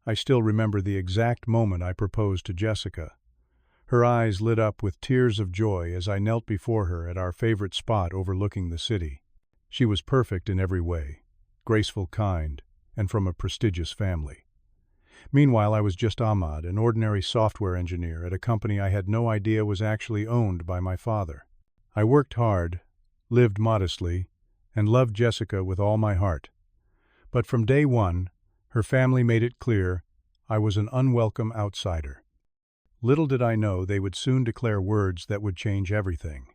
I still remember the exact moment I proposed to Jessica. Her eyes lit up with tears of joy as I knelt before her at our favorite spot overlooking the city. She was perfect in every way, graceful, kind, and from a prestigious family. Meanwhile, I was just Ahmad, an ordinary software engineer at a company I had no idea was actually owned by my father. I worked hard, lived modestly, and loved Jessica with all my heart. But from day one, her family made it clear I was an unwelcome outsider. Little did I know they would soon declare words that would change everything.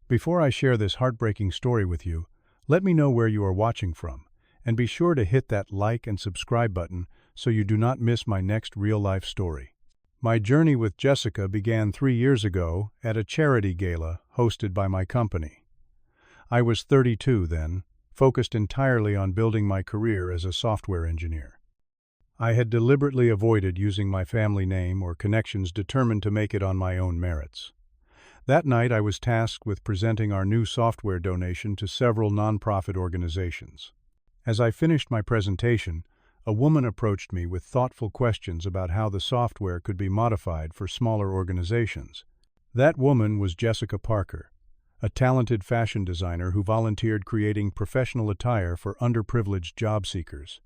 Before I share this heartbreaking story with you, let me know where you are watching from, and be sure to hit that like and subscribe button so you do not miss my next real-life story. My journey with Jessica began 3 years ago at a charity gala hosted by my company. I was 32 then, focused entirely on building my career as a software engineer. I had deliberately avoided using my family name or connections, determined to make it on my own merits. That night I was tasked with presenting our new software donation to several nonprofit organizations. As I finished my presentation, a woman approached me with thoughtful questions about how the software could be modified for smaller organizations. That woman was Jessica Parker, a talented fashion designer who volunteered creating professional attire for underprivileged job seekers.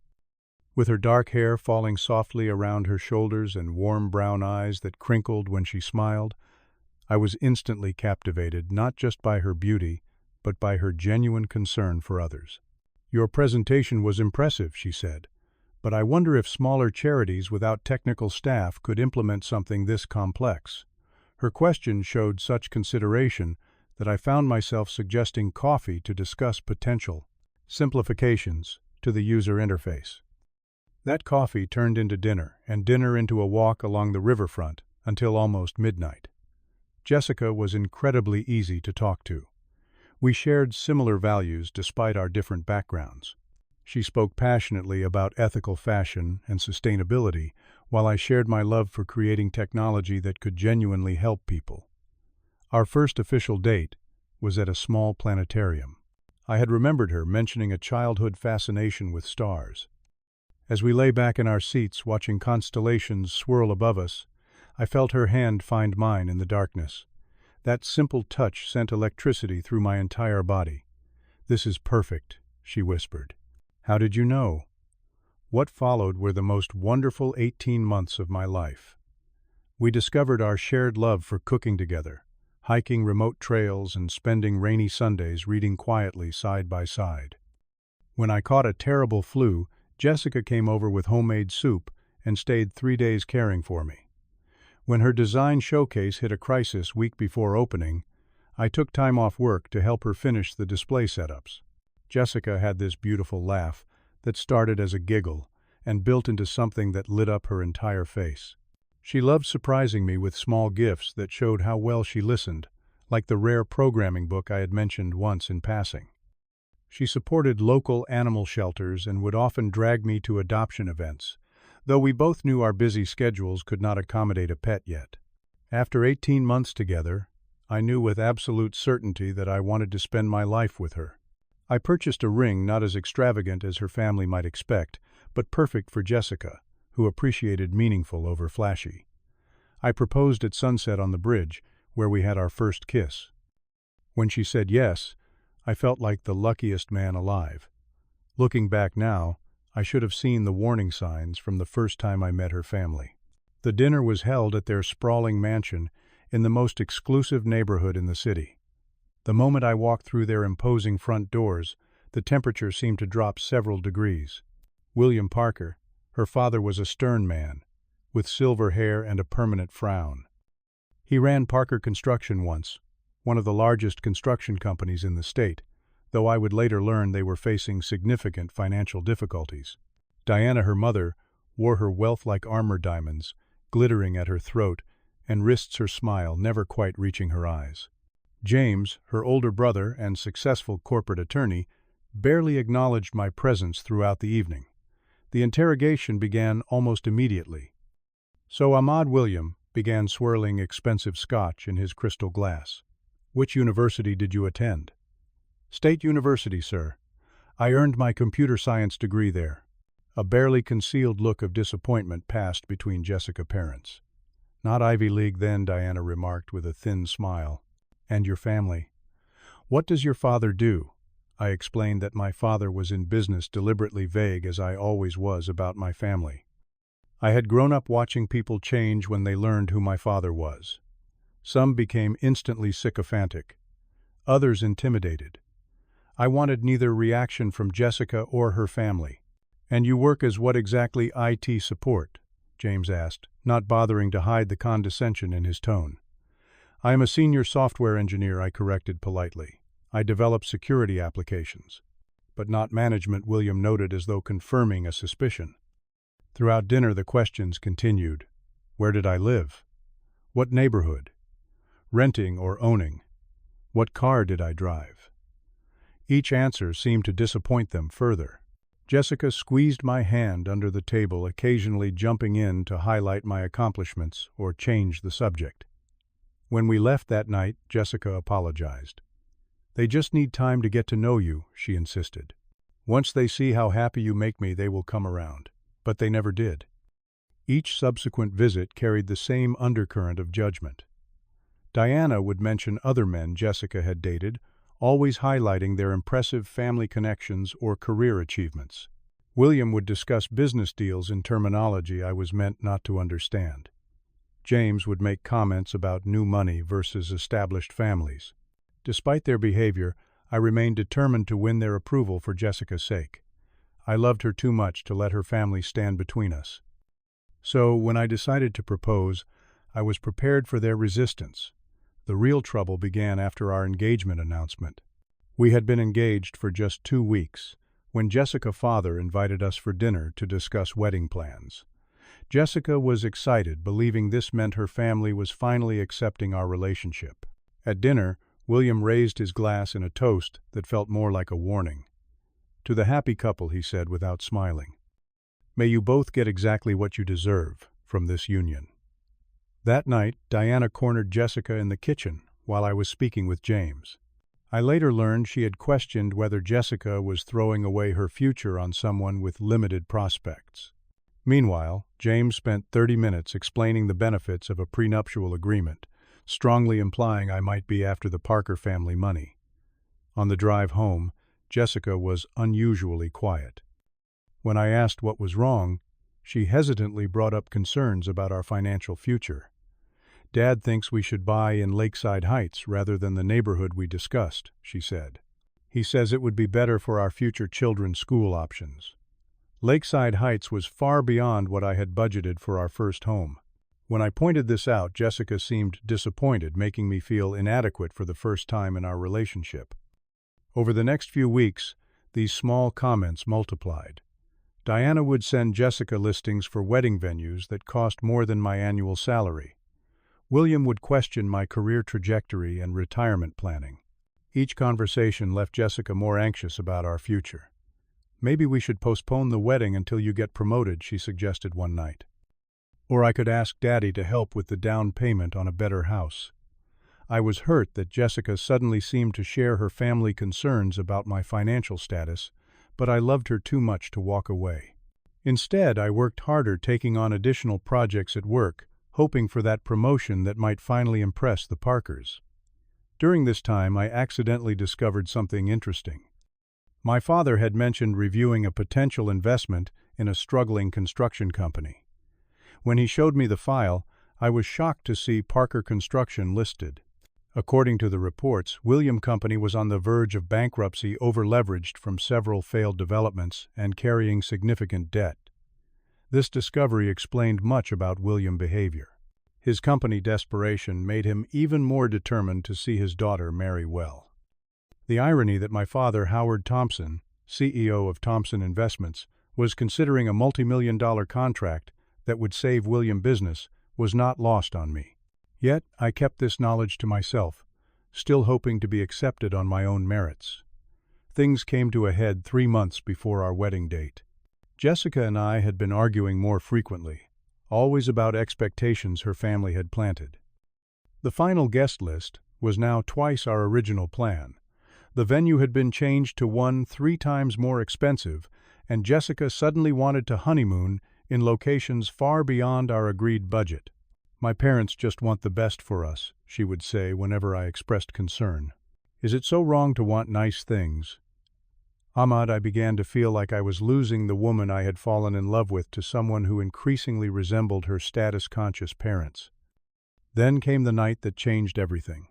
With her dark hair falling softly around her shoulders and warm brown eyes that crinkled when she smiled, I was instantly captivated not just by her beauty, but by her genuine concern for others. "Your presentation was impressive," she said, "but I wonder if smaller charities without technical staff could implement something this complex." Her question showed such consideration that I found myself suggesting coffee to discuss potential simplifications to the user interface. That coffee turned into dinner, and dinner into a walk along the riverfront until almost midnight. Jessica was incredibly easy to talk to. We shared similar values despite our different backgrounds. She spoke passionately about ethical fashion and sustainability, while I shared my love for creating technology that could genuinely help people. Our first official date was at a small planetarium. I had remembered her mentioning a childhood fascination with stars. As we lay back in our seats watching constellations swirl above us, I felt her hand find mine in the darkness. That simple touch sent electricity through my entire body. "This is perfect," she whispered. "How did you know?" What followed were the most wonderful 18 months of my life. We discovered our shared love for cooking together, hiking remote trails and spending rainy Sundays reading quietly side by side. When I caught a terrible flu, Jessica came over with homemade soup and stayed 3 days caring for me. When her design showcase hit a crisis week before opening, I took time off work to help her finish the display setups. Jessica had this beautiful laugh that started as a giggle and built into something that lit up her entire face. She loved surprising me with small gifts that showed how well she listened, like the rare programming book I had mentioned once in passing. She supported local animal shelters and would often drag me to adoption events, though we both knew our busy schedules could not accommodate a pet yet. After 18 months together, I knew with absolute certainty that I wanted to spend my life with her. I purchased a ring not as extravagant as her family might expect, but perfect for Jessica, who appreciated meaningful over flashy. I proposed at sunset on the bridge, where we had our first kiss. When she said yes, I felt like the luckiest man alive. Looking back now, I should have seen the warning signs from the first time I met her family. The dinner was held at their sprawling mansion in the most exclusive neighborhood in the city. The moment I walked through their imposing front doors, the temperature seemed to drop several degrees. William Parker, her father, was a stern man, with silver hair and a permanent frown. He ran Parker Construction once, one of the largest construction companies in the state, though I would later learn they were facing significant financial difficulties. Diana, her mother, wore her wealth like armor diamonds, glittering at her throat, and wrists her smile never quite reaching her eyes. James, her older brother and successful corporate attorney, barely acknowledged my presence throughout the evening. The interrogation began almost immediately. So Ahmad William began swirling expensive scotch in his crystal glass. "Which university did you attend?" "State University, sir. I earned my computer science degree there." A barely concealed look of disappointment passed between Jessica's parents. "Not Ivy League then," Diana remarked with a thin smile. "And your family? What does your father do?" I explained that my father was in business, deliberately vague as I always was about my family. I had grown up watching people change when they learned who my father was. Some became instantly sycophantic, others intimidated. I wanted neither reaction from Jessica or her family. "And you work as what exactly?" "IT support," James asked, not bothering to hide the condescension in his tone. "I am a senior software engineer," I corrected politely. "I develop security applications." "But not management," William noted as though confirming a suspicion. Throughout dinner the questions continued. Where did I live? What neighborhood? Renting or owning? What car did I drive? Each answer seemed to disappoint them further. Jessica squeezed my hand under the table, occasionally jumping in to highlight my accomplishments or change the subject. When we left that night, Jessica apologized. "They just need time to get to know you," she insisted. "Once they see how happy you make me, they will come around." But they never did. Each subsequent visit carried the same undercurrent of judgment. Diana would mention other men Jessica had dated, always highlighting their impressive family connections or career achievements. William would discuss business deals in terminology I was meant not to understand. James would make comments about new money versus established families. Despite their behavior, I remained determined to win their approval for Jessica's sake. I loved her too much to let her family stand between us. So, when I decided to propose, I was prepared for their resistance. The real trouble began after our engagement announcement. We had been engaged for just 2 weeks, when Jessica's father invited us for dinner to discuss wedding plans. Jessica was excited, believing this meant her family was finally accepting our relationship. At dinner, William raised his glass in a toast that felt more like a warning. "To the happy couple," he said without smiling. "May you both get exactly what you deserve from this union." That night, Diana cornered Jessica in the kitchen while I was speaking with James. I later learned she had questioned whether Jessica was throwing away her future on someone with limited prospects. Meanwhile, James spent 30 minutes explaining the benefits of a prenuptial agreement, strongly implying I might be after the Parker family money. On the drive home, Jessica was unusually quiet. When I asked what was wrong, she hesitantly brought up concerns about our financial future. "Dad thinks we should buy in Lakeside Heights rather than the neighborhood we discussed," she said. "He says it would be better for our future children's school options." Lakeside Heights was far beyond what I had budgeted for our first home. When I pointed this out, Jessica seemed disappointed, making me feel inadequate for the first time in our relationship. Over the next few weeks, these small comments multiplied. Diana would send Jessica listings for wedding venues that cost more than my annual salary. William would question my career trajectory and retirement planning. Each conversation left Jessica more anxious about our future. "Maybe we should postpone the wedding until you get promoted," she suggested one night. "Or I could ask Daddy to help with the down payment on a better house." I was hurt that Jessica suddenly seemed to share her family concerns about my financial status, but I loved her too much to walk away. Instead, I worked harder, taking on additional projects at work, hoping for that promotion that might finally impress the Parkers. During this time, I accidentally discovered something interesting. My father had mentioned reviewing a potential investment in a struggling construction company. When he showed me the file, I was shocked to see Parker Construction listed. According to the reports, William Company was on the verge of bankruptcy, over-leveraged from several failed developments and carrying significant debt. This discovery explained much about William's behavior. His company desperation made him even more determined to see his daughter marry well. The irony that my father, Howard Thompson, CEO of Thompson Investments, was considering a multi-million-dollar contract that would save William business was not lost on me. Yet, I kept this knowledge to myself, still hoping to be accepted on my own merits. Things came to a head 3 months before our wedding date. Jessica and I had been arguing more frequently, always about expectations her family had planted. The final guest list was now twice our original plan. The venue had been changed to one 3 times more expensive, and Jessica suddenly wanted to honeymoon in locations far beyond our agreed budget. "My parents just want the best for us," she would say whenever I expressed concern. "Is it so wrong to want nice things?" I began to feel like I was losing the woman I had fallen in love with to someone who increasingly resembled her status-conscious parents. Then came the night that changed everything.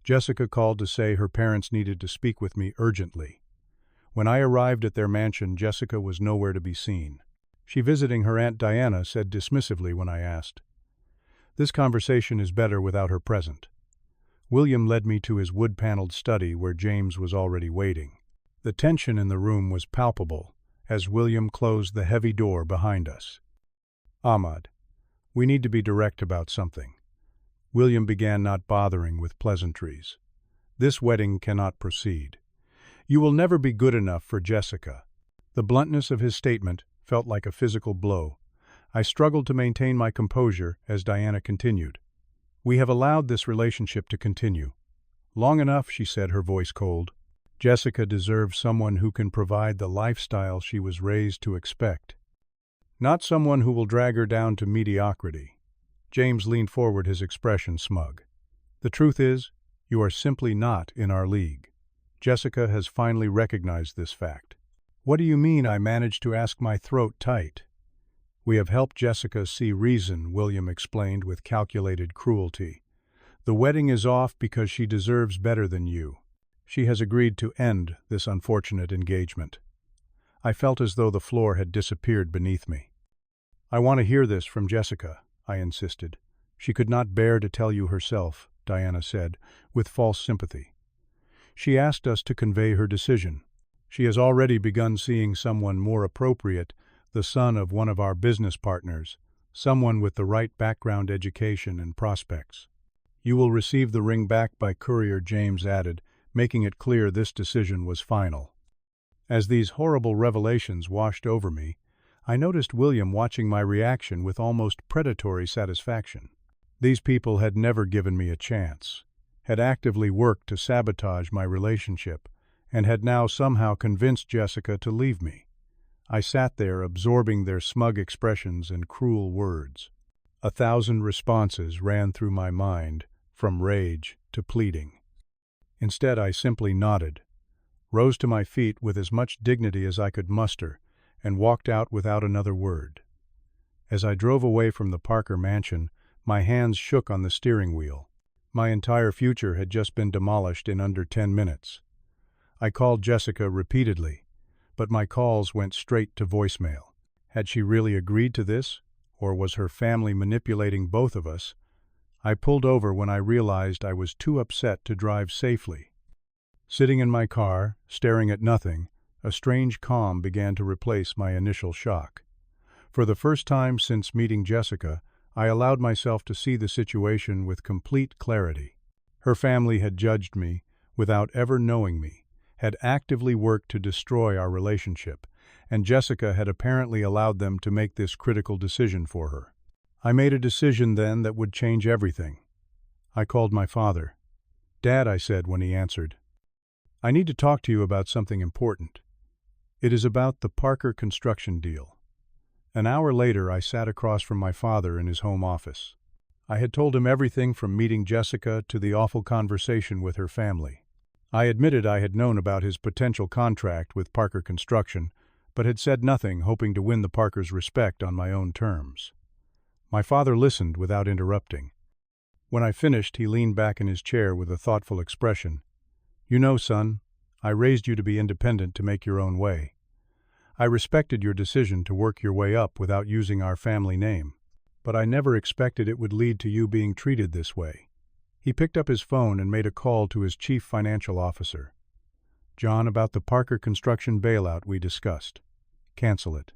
Jessica called to say her parents needed to speak with me urgently. When I arrived at their mansion, Jessica was nowhere to be seen. She visiting her Aunt Diana said dismissively when I asked. "This conversation is better without her present." William led me to his wood-paneled study where James was already waiting. The tension in the room was palpable as William closed the heavy door behind us. "Ahmad, we need to be direct about something." William began, not bothering with pleasantries. "This wedding cannot proceed. You will never be good enough for Jessica." The bluntness of his statement felt like a physical blow. I struggled to maintain my composure as Diana continued. "We have allowed this relationship to continue long enough," she said, her voice cold. "Jessica deserves someone who can provide the lifestyle she was raised to expect, not someone who will drag her down to mediocrity." James leaned forward, his expression smug. "The truth is, you are simply not in our league. Jessica has finally recognized this fact." "What do you mean?" I managed to ask, my throat tight. "We have helped Jessica see reason," William explained with calculated cruelty. "The wedding is off because she deserves better than you. She has agreed to end this unfortunate engagement." I felt as though the floor had disappeared beneath me. "I want to hear this from Jessica," I insisted. "She could not bear to tell you herself," Diana said, with false sympathy. "She asked us to convey her decision. She has already begun seeing someone more appropriate, the son of one of our business partners, someone with the right background, education, and prospects." "You will receive the ring back by courier," James added, making it clear this decision was final. As these horrible revelations washed over me, I noticed William watching my reaction with almost predatory satisfaction. These people had never given me a chance, had actively worked to sabotage my relationship, and had now somehow convinced Jessica to leave me. I sat there absorbing their smug expressions and cruel words. 1,000 responses ran through my mind, from rage to pleading. Instead, I simply nodded, rose to my feet with as much dignity as I could muster, and walked out without another word. As I drove away from the Parker mansion, my hands shook on the steering wheel. My entire future had just been demolished in under 10 minutes. I called Jessica repeatedly, but my calls went straight to voicemail. Had she really agreed to this, or was her family manipulating both of us? I pulled over when I realized I was too upset to drive safely. Sitting in my car, staring at nothing, a strange calm began to replace my initial shock. For the first time since meeting Jessica, I allowed myself to see the situation with complete clarity. Her family had judged me without ever knowing me, had actively worked to destroy our relationship, and Jessica had apparently allowed them to make this critical decision for her. I made a decision then that would change everything. I called my father. "Dad," I said when he answered, "I need to talk to you about something important. It is about the Parker construction deal." An hour later, I sat across from my father in his home office. I had told him everything from meeting Jessica to the awful conversation with her family. I admitted I had known about his potential contract with Parker Construction, but had said nothing, hoping to win the Parkers' respect on my own terms. My father listened without interrupting. When I finished, he leaned back in his chair with a thoughtful expression. "You know, son, I raised you to be independent, to make your own way. I respected your decision to work your way up without using our family name, but I never expected it would lead to you being treated this way." He picked up his phone and made a call to his chief financial officer. "John, about the Parker Construction bailout we discussed. Cancel it."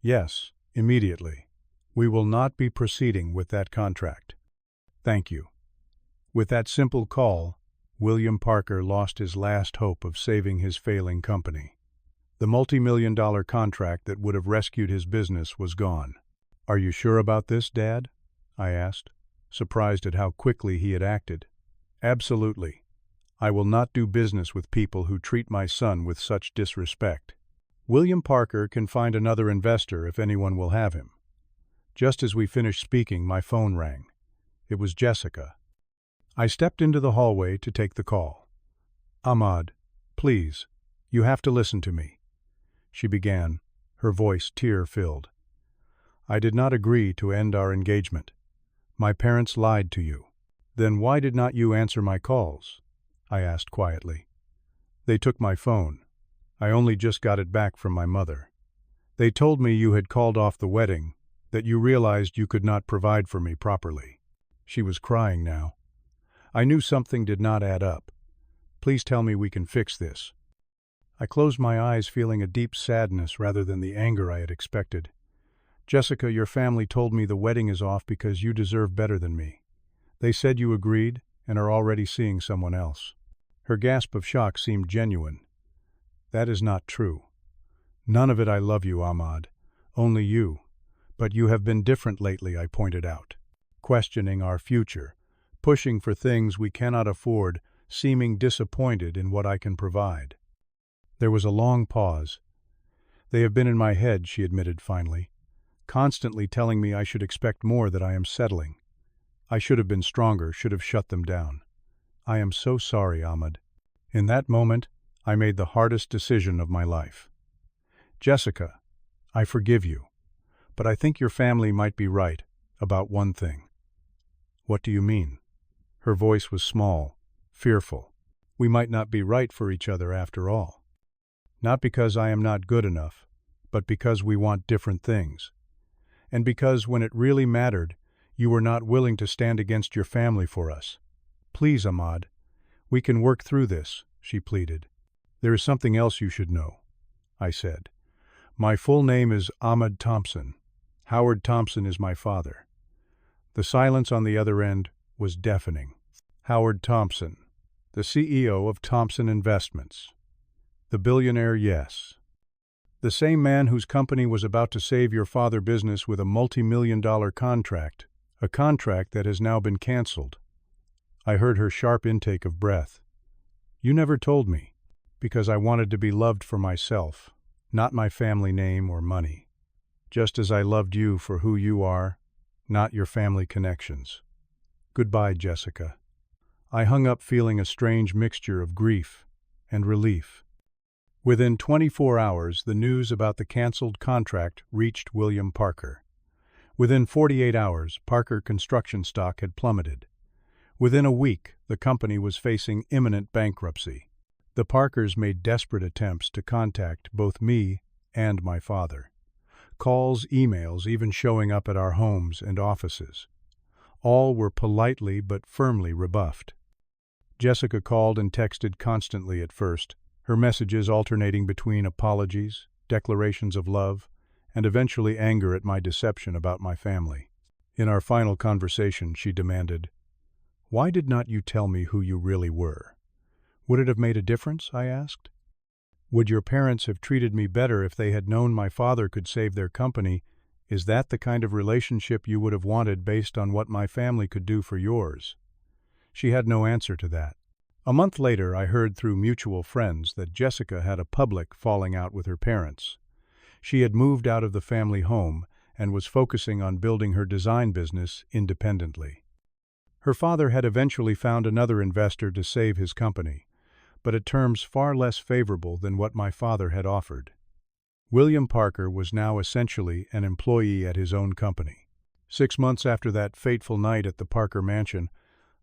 "Yes, immediately. We will not be proceeding with that contract." "Thank you." With that simple call, William Parker lost his last hope of saving his failing company. The multi-million-dollar contract that would have rescued his business was gone. "Are you sure about this, Dad?" I asked, surprised at how quickly he had acted. "Absolutely. I will not do business with people who treat my son with such disrespect." William Parker can find another investor if anyone will have him. Just as we finished speaking, my phone rang. It was Jessica. I stepped into the hallway to take the call. "Ahmad, please, you have to listen to me," she began, her voice tear-filled. "I did not agree to end our engagement. My parents lied to you." "Then why did not you answer my calls?" I asked quietly. "They took my phone. I only just got it back from my mother. They told me you had called off the wedding, that you realized you could not provide for me properly." She was crying now. I knew something did not add up. "Please tell me we can fix this." I closed my eyes, feeling a deep sadness rather than the anger I had expected. "Jessica, your family told me the wedding is off because you deserve better than me. They said you agreed and are already seeing someone else." Her gasp of shock seemed genuine. "That is not true. None of it. I love you, Ahmad. Only you. But you have been different lately," I pointed out. "Questioning our future, pushing for things we cannot afford, seeming disappointed in what I can provide." There was a long pause. "They have been in my head," she admitted finally, "constantly telling me I should expect more, that I am settling. I should have been stronger, should have shut them down. I am so sorry, Ahmad." In that moment, I made the hardest decision of my life. "Jessica, I forgive you, but I think your family might be right about one thing." "What do you mean?" Her voice was small, fearful. "We might not be right for each other after all. Not because I am not good enough, but because we want different things. And because when it really mattered, you were not willing to stand against your family for us. Please, Ahmad, we can work through this," she pleaded. "There is something else you should know," I said. "My full name is Ahmad Thompson. Howard Thompson is my father." The silence on the other end was deafening. "Howard Thompson, the CEO of Thompson Investments. The billionaire, yes. The same man whose company was about to save your father business with a multi-million-dollar contract, a contract that has now been canceled." I heard her sharp intake of breath. "You never told me, because I wanted to be loved for myself, not my family name or money. Just as I loved you for who you are, not your family connections. Goodbye, Jessica." I hung up feeling a strange mixture of grief and relief. Within 24 hours, the news about the canceled contract reached William Parker. Within 48 hours, Parker construction stock had plummeted. Within a week, the company was facing imminent bankruptcy. The Parkers made desperate attempts to contact both me and my father. Calls, emails, even showing up at our homes and offices. All were politely but firmly rebuffed. Jessica called and texted constantly at first, her messages alternating between apologies, declarations of love, and eventually anger at my deception about my family. In our final conversation, she demanded, "Why did not you tell me who you really were?" "Would it have made a difference?" I asked. "Would your parents have treated me better if they had known my father could save their company? Is that the kind of relationship you would have wanted based on what my family could do for yours?" She had no answer to that. A month later, I heard through mutual friends that Jessica had a public falling out with her parents. She had moved out of the family home and was focusing on building her design business independently. Her father had eventually found another investor to save his company, but at terms far less favorable than what my father had offered. William Parker was now essentially an employee at his own company. 6 months after that fateful night at the Parker mansion,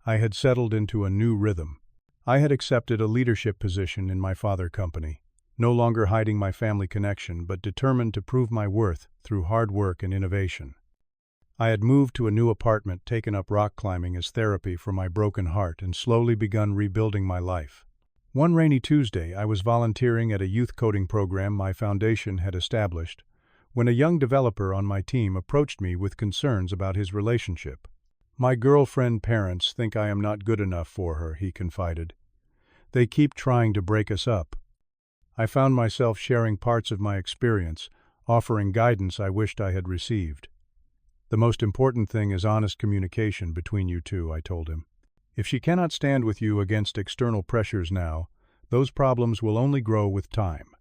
I had settled into a new rhythm. I had accepted a leadership position in my father's company, no longer hiding my family connection, but determined to prove my worth through hard work and innovation. I had moved to a new apartment, taken up rock climbing as therapy for my broken heart, and slowly begun rebuilding my life. One rainy Tuesday, I was volunteering at a youth coding program my foundation had established, when a young developer on my team approached me with concerns about his relationship. "My girlfriend parents think I am not good enough for her," he confided. "They keep trying to break us up." I found myself sharing parts of my experience, offering guidance I wished I had received. "The most important thing is honest communication between you two," I told him. "If she cannot stand with you against external pressures now, those problems will only grow with time.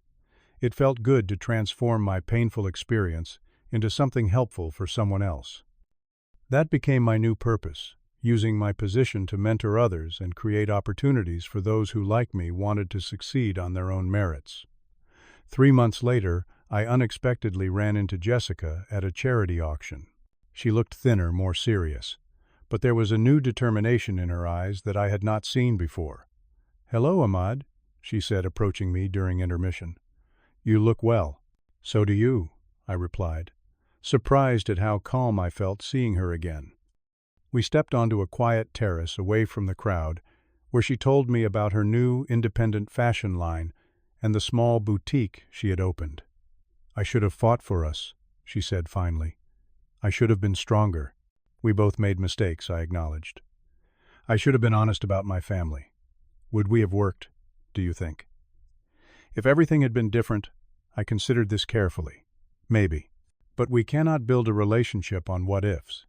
It felt good to transform my painful experience into something helpful for someone else. That became my new purpose, using my position to mentor others and create opportunities for those who, like me, wanted to succeed on their own merits. 3 months later, I unexpectedly ran into Jessica at a charity auction. She looked thinner, more serious, but there was a new determination in her eyes that I had not seen before. "Hello, Ahmad," she said, approaching me during intermission. "You look well." "So do you," I replied, surprised at how calm I felt seeing her again. We stepped onto a quiet terrace away from the crowd, where she told me about her new independent fashion line and the small boutique she had opened. "I should have fought for us," she said finally. "I should have been stronger." "We both made mistakes," I acknowledged. "I should have been honest about my family. Would we have worked, do you think?" If everything had been different, I considered this carefully. Maybe. But we cannot build a relationship on what-ifs.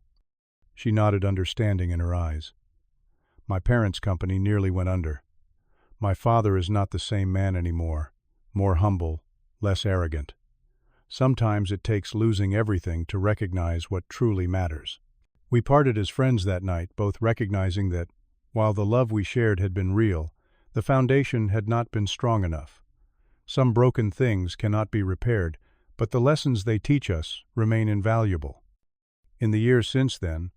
She nodded, understanding in her eyes. "My parents' company nearly went under. My father is not the same man anymore, more humble, less arrogant. Sometimes it takes losing everything to recognize what truly matters." We parted as friends that night, both recognizing that, while the love we shared had been real, the foundation had not been strong enough. Some broken things cannot be repaired, but the lessons they teach us remain invaluable. In the years since then,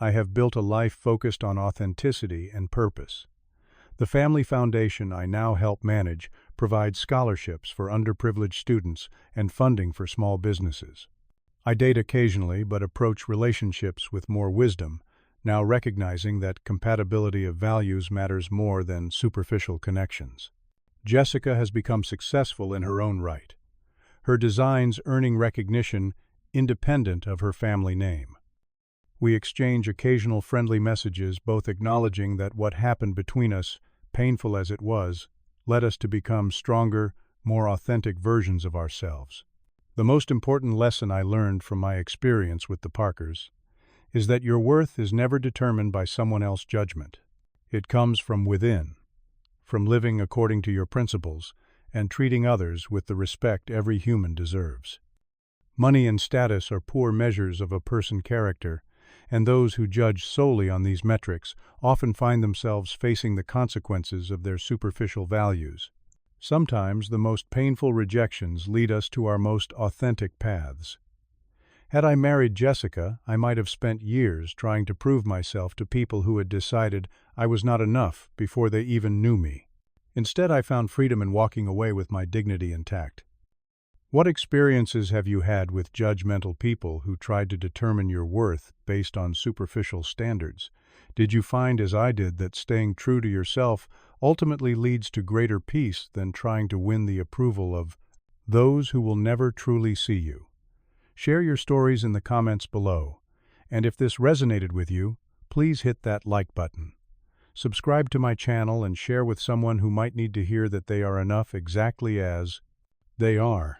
I have built a life focused on authenticity and purpose. The family foundation I now help manage provides scholarships for underprivileged students and funding for small businesses. I date occasionally but approach relationships with more wisdom, now recognizing that compatibility of values matters more than superficial connections. Jessica has become successful in her own right, her designs earning recognition independent of her family name. We exchange occasional friendly messages, both acknowledging that what happened between us, painful as it was, led us to become stronger, more authentic versions of ourselves. The most important lesson I learned from my experience with the Parkers is that your worth is never determined by someone else's judgment. It comes from within, from living according to your principles and treating others with the respect every human deserves. Money and status are poor measures of a person's character, and those who judge solely on these metrics often find themselves facing the consequences of their superficial values. Sometimes the most painful rejections lead us to our most authentic paths. Had I married Jessica, I might have spent years trying to prove myself to people who had decided I was not enough before they even knew me. Instead, I found freedom in walking away with my dignity intact. What experiences have you had with judgmental people who tried to determine your worth based on superficial standards? Did you find, as I did, that staying true to yourself ultimately leads to greater peace than trying to win the approval of those who will never truly see you? Share your stories in the comments below, and if this resonated with you, please hit that like button. Subscribe to my channel and share with someone who might need to hear that they are enough exactly as they are.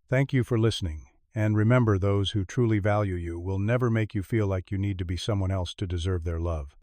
Thank you for listening, and remember, those who truly value you will never make you feel like you need to be someone else to deserve their love.